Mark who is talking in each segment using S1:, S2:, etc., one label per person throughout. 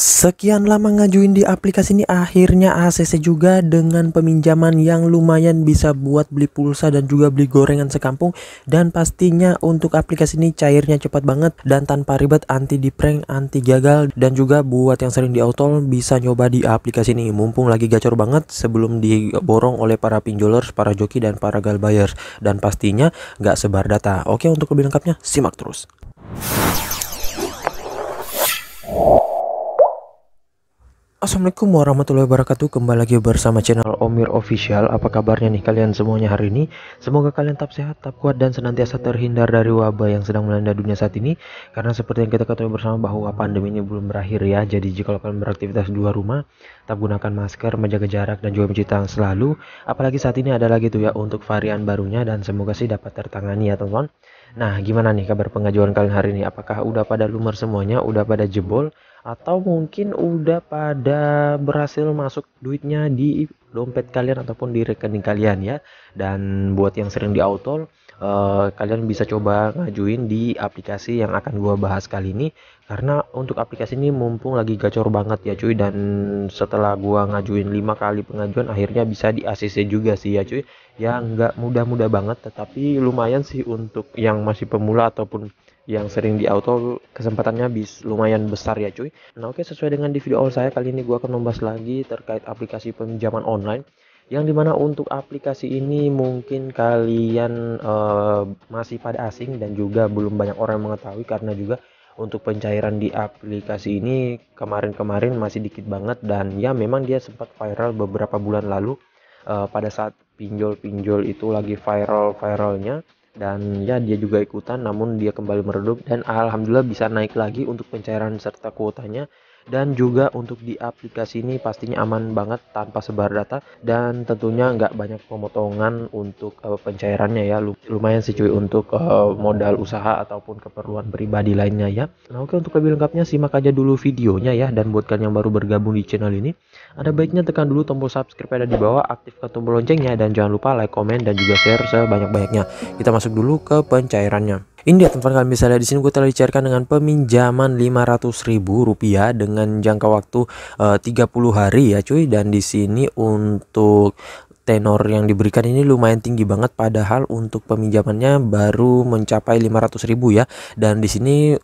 S1: Sekian lama ngajuin di aplikasi ini, akhirnya ACC juga dengan peminjaman yang lumayan bisa buat beli pulsa dan juga beli gorengan sekampung. Dan pastinya untuk aplikasi ini cairnya cepat banget dan tanpa ribet, anti di prank, anti gagal. Dan juga buat yang sering di autol bisa nyoba di aplikasi ini mumpung lagi gacor banget sebelum diborong oleh para pinjolers, para joki dan para gal buyers. Dan pastinya nggak sebar data. Oke, untuk lebih lengkapnya simak terus. Assalamualaikum warahmatullahi wabarakatuh. Kembali lagi bersama channel Omir Official. Apa kabarnya nih kalian semuanya hari ini? Semoga kalian tetap sehat, tetap kuat, dan senantiasa terhindar dari wabah yang sedang melanda dunia saat ini. Karena seperti yang kita ketahui bersama bahwa pandemi ini belum berakhir ya. Jadi jika kalian beraktivitas di luar rumah, tetap gunakan masker, menjaga jarak, dan juga mencuci tangan selalu. Apalagi saat ini ada lagi tuh ya untuk varian barunya, dan semoga sih dapat tertangani ya teman-teman. Nah, gimana nih kabar pengajuan kalian hari ini? Apakah udah pada lumer semuanya? Udah pada jebol? Atau mungkin udah pada berhasil masuk duitnya di dompet kalian ataupun di rekening kalian ya. Dan buat yang sering di autol, kalian bisa coba ngajuin di aplikasi yang akan gua bahas kali ini. Karena untuk aplikasi ini mumpung lagi gacor banget ya cuy. Dan setelah gua ngajuin 5 kali pengajuan, akhirnya bisa di ACC juga sih ya cuy. Ya nggak mudah-mudah banget, tetapi lumayan sih untuk yang masih pemula ataupun yang sering di auto, kesempatannya lumayan besar ya cuy. Nah oke, sesuai dengan di video awal saya kali ini gue akan membahas lagi terkait aplikasi pinjaman online, yang dimana untuk aplikasi ini mungkin kalian masih pada asing dan juga belum banyak orang yang mengetahui. Karena juga untuk pencairan di aplikasi ini kemarin-kemarin masih dikit banget, dan ya memang dia sempat viral beberapa bulan lalu pada saat pinjol-pinjol itu lagi viral-viralnya. Dan ya dia juga ikutan, namun dia kembali meredup dan alhamdulillah bisa naik lagi untuk pencairan serta kuotanya. Dan juga untuk di aplikasi ini pastinya aman banget tanpa sebar data, dan tentunya nggak banyak pemotongan untuk pencairannya ya. Lumayan sih cuy untuk modal usaha ataupun keperluan pribadi lainnya ya. Nah oke, untuk lebih lengkapnya simak aja dulu videonya ya. Dan buat kalian yang baru bergabung di channel ini, ada baiknya tekan dulu tombol subscribe ada di bawah, aktifkan tombol loncengnya, dan jangan lupa like, komen, dan juga share sebanyak-banyaknya. Kita masuk dulu ke pencairannya. Ini dia teman-teman, kalian bisa lihat di sini gue telah dicairkan dengan peminjaman Rp500.000 dengan jangka waktu 30 hari ya cuy. Dan di sini untuk tenor yang diberikan ini lumayan tinggi banget, padahal untuk peminjamannya baru mencapai 500.000 ya. Dan di sini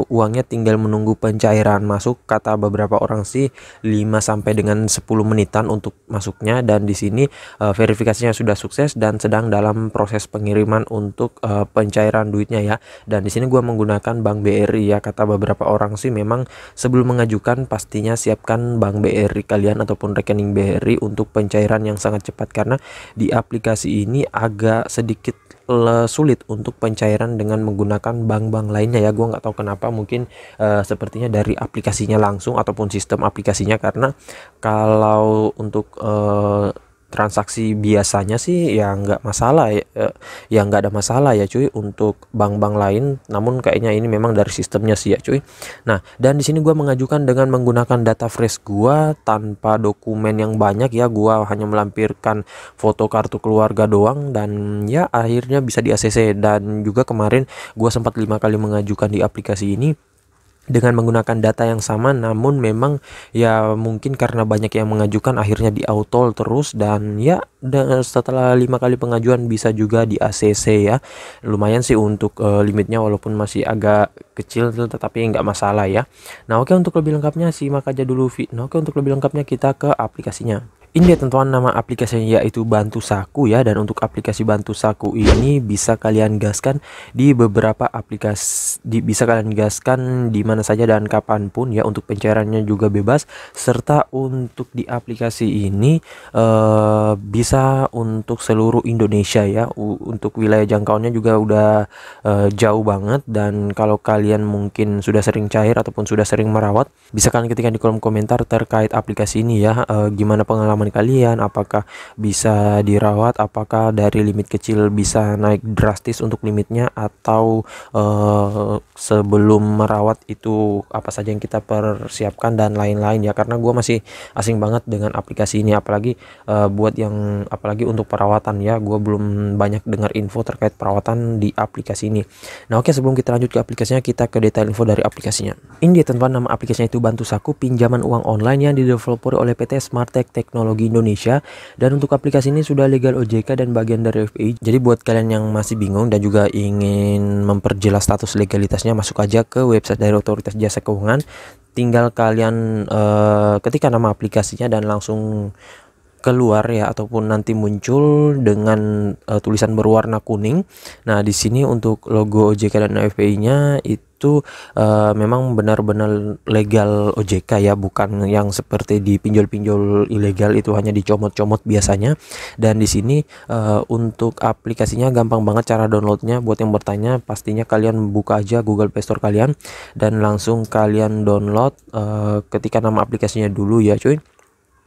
S1: uangnya tinggal menunggu pencairan masuk, kata beberapa orang sih 5 sampai dengan 10 menitan untuk masuknya. Dan di sini verifikasinya sudah sukses dan sedang dalam proses pengiriman untuk pencairan duitnya ya. Dan di sini gua menggunakan Bank BRI ya. Kata beberapa orang sih memang sebelum mengajukan pastinya siapkan Bank BRI kalian ataupun rekening BRI untuk pencairan yang sangat cepat. Karena di aplikasi ini agak sedikit sulit untuk pencairan dengan menggunakan bank-bank lainnya ya. Gua nggak tahu kenapa, mungkin sepertinya dari aplikasinya langsung ataupun sistem aplikasinya. Karena kalau untuk transaksi biasanya sih ya nggak masalah ya nggak ada masalah ya cuy untuk bank-bank lain, namun kayaknya ini memang dari sistemnya sih ya cuy. Nah, dan di sini gua mengajukan dengan menggunakan data fresh gua tanpa dokumen yang banyak ya. Gua hanya melampirkan foto kartu keluarga doang, dan ya akhirnya bisa di ACC. Dan juga kemarin gua sempat 5 kali mengajukan di aplikasi ini dengan menggunakan data yang sama, namun memang ya mungkin karena banyak yang mengajukan akhirnya di autol terus. Dan ya setelah 5 kali pengajuan bisa juga di ACC ya. Lumayan sih untuk limitnya, walaupun masih agak kecil tetapi nggak masalah ya. Nah oke, untuk lebih lengkapnya simak aja dulu Oke, untuk lebih lengkapnya kita ke aplikasinya. Ini dia teman-teman, nama aplikasinya yaitu Bantu Saku ya. Dan untuk aplikasi Bantu Saku ini bisa kalian gaskan di beberapa aplikasi, bisa kalian gaskan di mana saja dan kapanpun ya. Untuk pencairannya juga bebas, serta untuk di aplikasi ini bisa untuk seluruh Indonesia ya. Untuk wilayah jangkauannya juga udah jauh banget. Dan kalau kalian mungkin sudah sering cair ataupun sudah sering merawat, bisa kalian ketikkan di kolom komentar terkait aplikasi ini ya. Gimana pengalaman pinjaman kalian, apakah bisa dirawat, apakah dari limit kecil bisa naik drastis untuk limitnya, atau sebelum merawat itu apa saja yang kita persiapkan dan lain-lain ya. Karena gue masih asing banget dengan aplikasi ini, apalagi apalagi untuk perawatan ya, gue belum banyak dengar info terkait perawatan di aplikasi ini. Nah oke, sebelum kita lanjut ke aplikasinya, kita ke detail info dari aplikasinya. Ini dia teman-teman, nama aplikasinya itu Bantu Saku, pinjaman uang online yang dideveloperi oleh PT Smartech Teknologi Indonesia. Dan untuk aplikasi ini sudah legal OJK dan bagian dari FPI. Jadi buat kalian yang masih bingung dan juga ingin memperjelas status legalitasnya, masuk aja ke website dari Otoritas Jasa Keuangan. Tinggal kalian ketikkan nama aplikasinya dan langsung keluar ya, ataupun nanti muncul dengan tulisan berwarna kuning. Nah di sini untuk logo OJK dan FPI-nya itu memang benar-benar legal OJK ya, bukan yang seperti di pinjol-pinjol ilegal itu hanya dicomot-comot biasanya. Dan di sini untuk aplikasinya gampang banget cara downloadnya. Buat yang bertanya, pastinya kalian buka aja Google Play Store kalian dan langsung kalian download, ketika nama aplikasinya dulu ya cuy.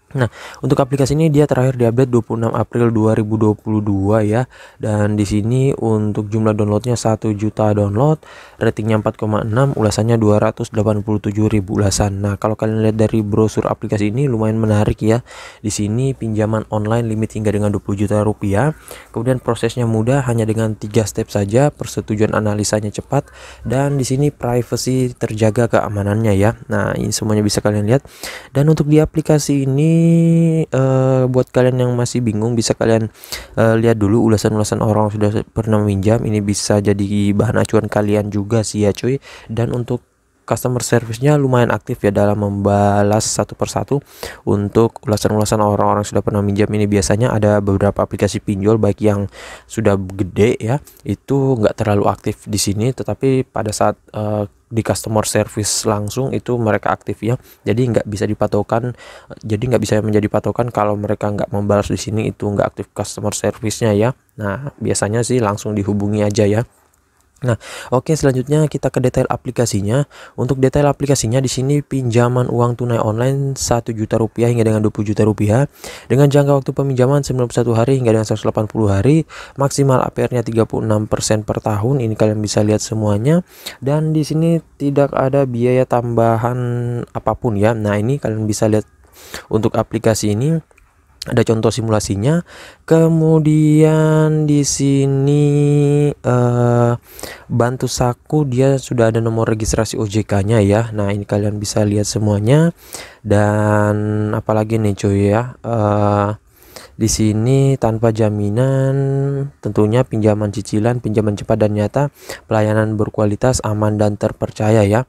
S1: Nah, untuk aplikasi ini dia terakhir diupdate 26 April 2022 ya. Dan di sini untuk jumlah downloadnya 1 juta download, ratingnya 4,6, ulasannya 287.000 ulasan. Nah, kalau kalian lihat dari brosur aplikasi ini lumayan menarik ya. Di sini pinjaman online limit hingga dengan 20 juta rupiah. Kemudian prosesnya mudah, hanya dengan 3 step saja, persetujuan analisanya cepat, dan di sini privacy terjaga keamanannya ya. Nah, ini semuanya bisa kalian lihat. Dan untuk di aplikasi ini buat kalian yang masih bingung, bisa kalian lihat dulu ulasan-ulasan orang sudah pernah meminjam. Ini bisa jadi bahan acuan kalian juga sih ya cuy. Dan untuk customer service-nya lumayan aktif ya dalam membalas satu persatu untuk ulasan-ulasan orang-orang sudah pernah minjam. Ini biasanya ada beberapa aplikasi pinjol baik yang sudah gede ya, itu nggak terlalu aktif di sini, tetapi pada saat di customer service langsung itu mereka aktif ya. Jadi nggak bisa menjadi patokan kalau mereka nggak membalas di sini itu nggak aktif customer service-nya ya. Nah biasanya sih langsung dihubungi aja ya. Nah, oke, selanjutnya kita ke detail aplikasinya. Untuk detail aplikasinya di sini pinjaman uang tunai online 1 juta rupiah hingga dengan 20 juta rupiah dengan jangka waktu peminjaman 91 hari hingga dengan 180 hari, maksimal APR-nya 36% per tahun. Ini kalian bisa lihat semuanya. Dan di sini tidak ada biaya tambahan apapun ya. Nah, ini kalian bisa lihat untuk aplikasi ini. Ada contoh simulasinya. Kemudian di sini Bantu Saku dia sudah ada nomor registrasi OJK-nya ya. Nah, ini kalian bisa lihat semuanya. Dan apalagi nih cuy ya. Di sini tanpa jaminan, tentunya pinjaman cicilan, pinjaman cepat dan nyata, pelayanan berkualitas, aman dan terpercaya ya.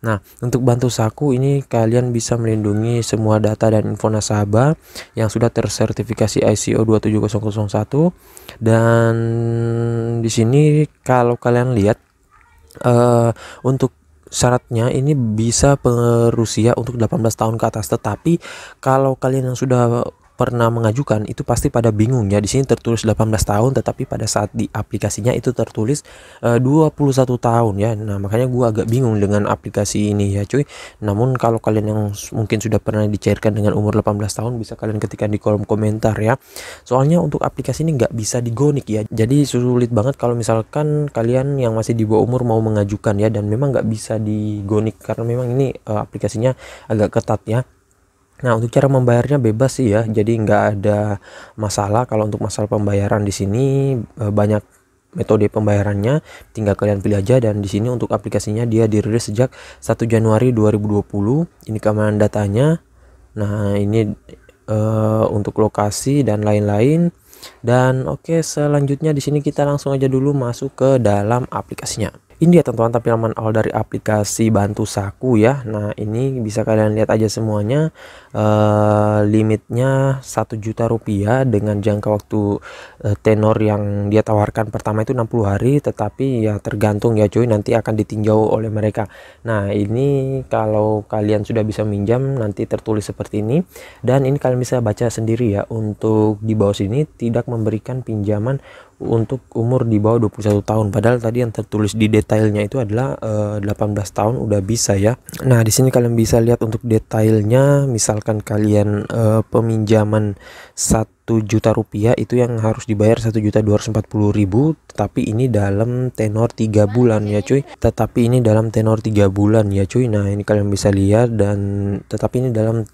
S1: Nah, untuk Bantu Saku ini kalian bisa melindungi semua data dan info nasabah yang sudah tersertifikasi ISO 27001. Dan di sini kalau kalian lihat untuk syaratnya ini bisa berusia untuk 18 tahun ke atas. Tetapi kalau kalian yang sudah pernah mengajukan itu pasti pada bingung ya. Di sini tertulis 18 tahun, tetapi pada saat di aplikasinya itu tertulis 21 tahun ya. Nah, makanya gua agak bingung dengan aplikasi ini ya cuy. Namun kalau kalian yang mungkin sudah pernah dicairkan dengan umur 18 tahun, bisa kalian ketikkan di kolom komentar ya. Soalnya untuk aplikasi ini nggak bisa digonik ya. Jadi sulit banget kalau misalkan kalian yang masih di bawah umur mau mengajukan ya. Dan memang nggak bisa digonik karena memang ini aplikasinya agak ketat ya. Nah, untuk cara membayarnya bebas sih ya, jadi nggak ada masalah. Kalau untuk masalah pembayaran di sini banyak metode pembayarannya, tinggal kalian pilih aja. Dan di sini untuk aplikasinya dia dirilis sejak 1 Januari 2020. Ini keamanan datanya. Nah, ini untuk lokasi dan lain-lain. Dan oke, selanjutnya di sini kita langsung aja dulu masuk ke dalam aplikasinya. Ini dia teman-teman tampilan awal dari aplikasi Bantu Saku ya. Nah, ini bisa kalian lihat aja semuanya. Limitnya 1 juta rupiah dengan jangka waktu tenor yang dia tawarkan pertama itu 60 hari, tetapi ya tergantung ya cuy, nanti akan ditinjau oleh mereka. Nah, ini kalau kalian sudah bisa minjam nanti tertulis seperti ini. Dan ini kalian bisa baca sendiri ya, untuk di bawah sini tidak memberikan pinjaman untuk umur di bawah 21 tahun, padahal tadi yang tertulis di detailnya itu adalah 18 tahun udah bisa ya. Nah, di sini kalian bisa lihat untuk detailnya, misalkan kalian peminjaman 1 juta rupiah itu yang harus dibayar 1.240.000, tetapi ini dalam tenor 3 bulan ya cuy. Nah, ini kalian bisa lihat, dan tetapi ini dalam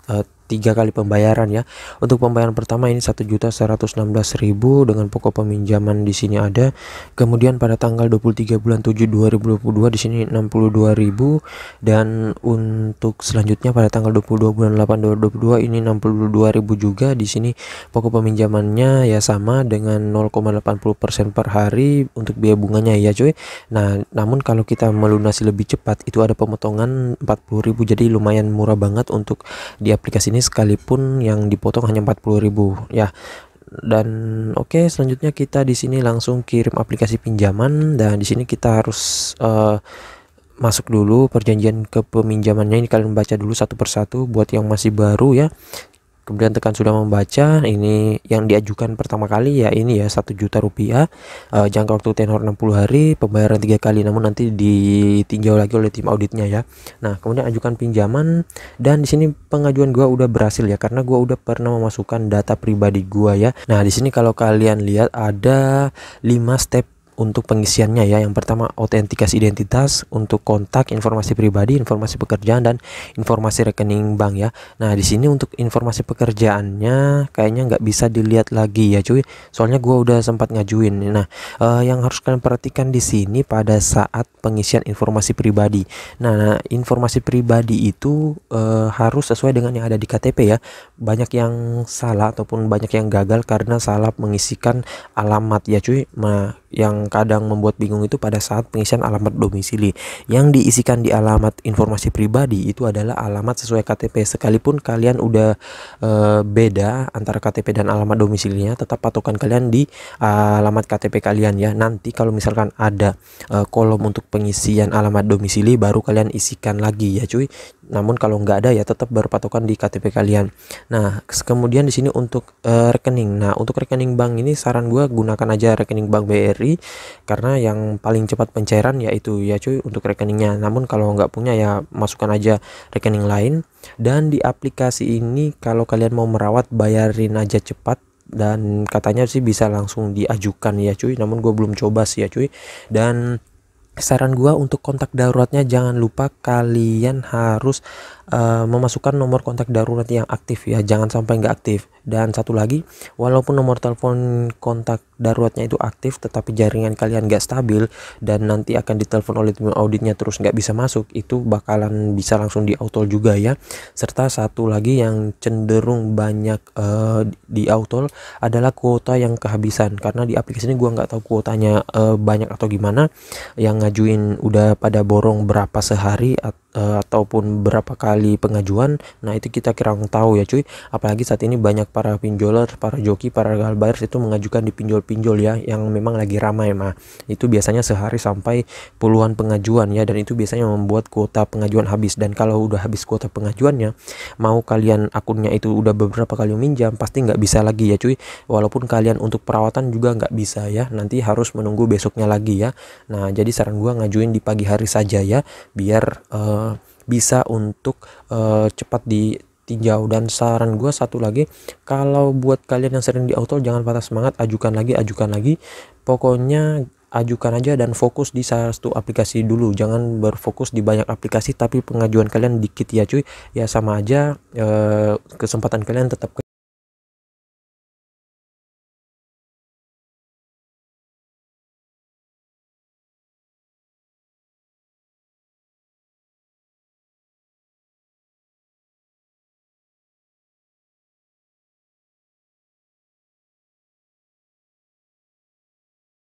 S1: 3 kali pembayaran ya. Untuk pembayaran pertama ini 1.116.000 dengan pokok peminjaman di sini ada. Kemudian pada tanggal 23 bulan 7 2022 di sini 62.000, dan untuk selanjutnya pada tanggal 22 bulan 8 2022 ini 62.000 juga. Di sini pokok peminjamannya ya sama dengan 0,80% per hari untuk biaya bunganya ya cuy. Nah, namun kalau kita melunasi lebih cepat itu ada pemotongan 40.000, jadi lumayan murah banget untuk di aplikasi ini, sekalipun yang dipotong hanya 40.000 ya. Dan oke, selanjutnya kita di sini langsung kirim aplikasi pinjaman, dan di sini kita harus masuk dulu perjanjian ke peminjamannya. Ini kalian baca dulu satu persatu buat yang masih baru ya. Kemudian tekan sudah membaca. Ini yang diajukan pertama kali ya, ini ya 1 juta rupiah, jangka waktu tenor 60 hari, pembayaran 3 kali, namun nanti ditinjau lagi oleh tim auditnya ya. Nah, kemudian ajukan pinjaman, dan di sini pengajuan gua udah berhasil ya, karena gua udah pernah memasukkan data pribadi gua ya. Nah, di sini kalau kalian lihat ada 5 step untuk pengisiannya ya. Yang pertama autentikasi identitas, untuk kontak, informasi pribadi, informasi pekerjaan, dan informasi rekening bank ya. Nah, di sini untuk informasi pekerjaannya kayaknya nggak bisa dilihat lagi ya cuy, soalnya gua udah sempat ngajuin. Nah, yang harus kalian perhatikan di sini pada saat pengisian informasi pribadi. Nah, informasi pribadi itu harus sesuai dengan yang ada di KTP ya. Banyak yang salah ataupun banyak yang gagal karena salah mengisikan alamat ya cuy. Nah, yang kadang membuat bingung itu pada saat pengisian alamat domisili. Yang diisikan di alamat informasi pribadi itu adalah alamat sesuai KTP. Sekalipun kalian udah beda antara KTP dan alamat domisilinya, tetap patokan kalian di alamat KTP kalian ya. Nanti kalau misalkan ada kolom untuk pengisian alamat domisili, baru kalian isikan lagi ya cuy. Namun kalau nggak ada ya tetap berpatokan di KTP kalian. Nah, kemudian di sini untuk rekening. Nah, untuk rekening bank ini saran gue gunakan aja rekening bank BRI, karena yang paling cepat pencairan yaitu ya cuy untuk rekeningnya. Namun kalau nggak punya ya masukkan aja rekening lain. Dan di aplikasi ini kalau kalian mau merawat, bayarin aja cepat, dan katanya sih bisa langsung diajukan ya cuy, namun gue belum coba sih ya cuy. Dan saran gua untuk kontak daruratnya, jangan lupa kalian harus memasukkan nomor kontak darurat yang aktif ya, jangan sampai nggak aktif. Dan satu lagi, walaupun nomor telepon kontak daruratnya itu aktif, tetapi jaringan kalian nggak stabil dan nanti akan ditelepon oleh tim auditnya terus nggak bisa masuk, itu bakalan bisa langsung di autol juga ya. Serta satu lagi yang cenderung banyak di autol adalah kuota yang kehabisan, karena di aplikasi ini gua nggak tahu kuotanya banyak atau gimana. Yang ngajuin udah pada borong berapa sehari ataupun berapa kali pengajuan. Nah, itu kita kurang tahu ya cuy. Apalagi saat ini banyak para pinjoler, para joki, para galbuyers itu mengajukan di pinjol-pinjol ya, yang memang lagi ramai mah. Itu biasanya sehari sampai puluhan pengajuan ya, dan itu biasanya membuat kuota pengajuan habis. Dan kalau udah habis kuota pengajuannya, mau kalian akunnya itu udah beberapa kali minjam, pasti nggak bisa lagi ya cuy. Walaupun kalian untuk perawatan juga nggak bisa ya, nanti harus menunggu besoknya lagi ya. Nah, jadi saran gua ngajuin di pagi hari saja ya, biar bisa untuk cepat ditinjau. Dan saran gue satu lagi, kalau buat kalian yang sering di auto, jangan patah semangat, ajukan lagi, pokoknya ajukan aja dan fokus di satu aplikasi dulu, jangan berfokus di banyak aplikasi tapi pengajuan kalian dikit ya cuy. Ya sama aja, kesempatan kalian tetap